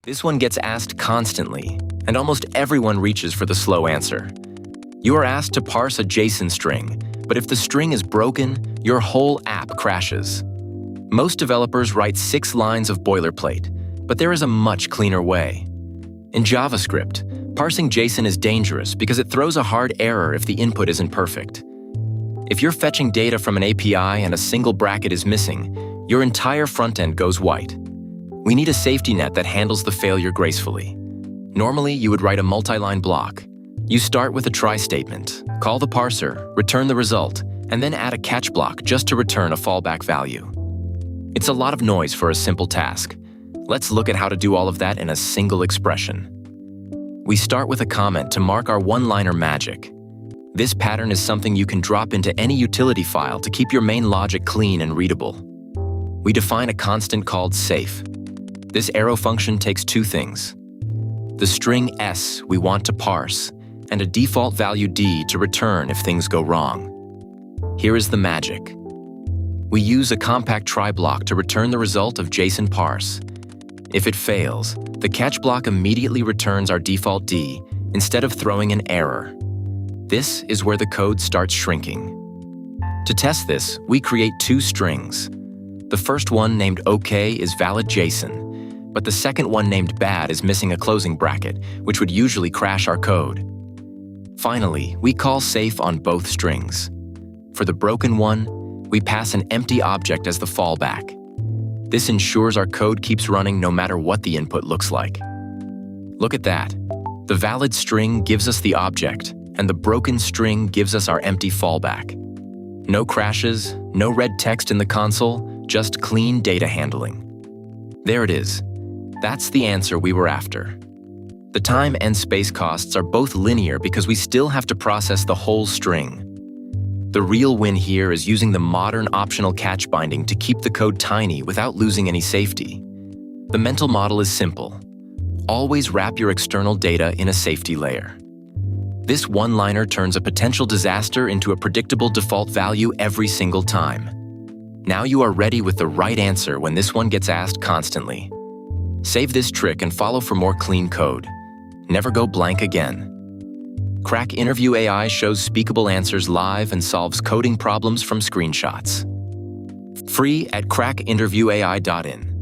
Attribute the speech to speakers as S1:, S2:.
S1: This one gets asked constantly, and almost everyone reaches for the slow answer. You are asked to parse a JSON string, but if the string is broken, your whole app crashes. Most developers write 6 lines of boilerplate, but there is a much cleaner way. In JavaScript, parsing JSON is dangerous because it throws a hard error if the input isn't perfect. If you're fetching data from an API and a single bracket is missing, your entire frontend goes white. We need a safety net that handles the failure gracefully. Normally, you would write a multi-line block. You start with a try statement, call the parser, return the result, and then add a catch block just to return a fallback value. It's a lot of noise for a simple task. Let's look at how to do all of that in a single expression. We start with a comment to mark our one-liner magic. This pattern is something you can drop into any utility file to keep your main logic clean and readable. We define a constant called safe. This arrow function takes 2 things: the string s we want to parse, and a default value d to return if things go wrong. Here is the magic. We use a compact try block to return the result of JSON parse. If it fails, the catch block immediately returns our default d instead of throwing an error. This is where the code starts shrinking. To test this, we create 2 strings. The first one named OK is valid JSON, but the second one named bad is missing a closing bracket, which would usually crash our code. Finally, we call safe on both strings. For the broken one, we pass an empty object as the fallback. This ensures our code keeps running no matter what the input looks like. Look at that. The valid string gives us the object, and the broken string gives us our empty fallback. No crashes, no red text in the console, just clean data handling. There it is. That's the answer we were after. The time and space costs are both linear because we still have to process the whole string. The real win here is using the modern optional catch binding to keep the code tiny without losing any safety. The mental model is simple. Always wrap your external data in a safety layer. This one-liner turns a potential disaster into a predictable default value every single time. Now you are ready with the right answer when this one gets asked constantly. Save this trick and follow for more clean code. Never go blank again. CrackInterviewAI shows speakable answers live and solves coding problems from screenshots. Free at CrackInterviewAI.in.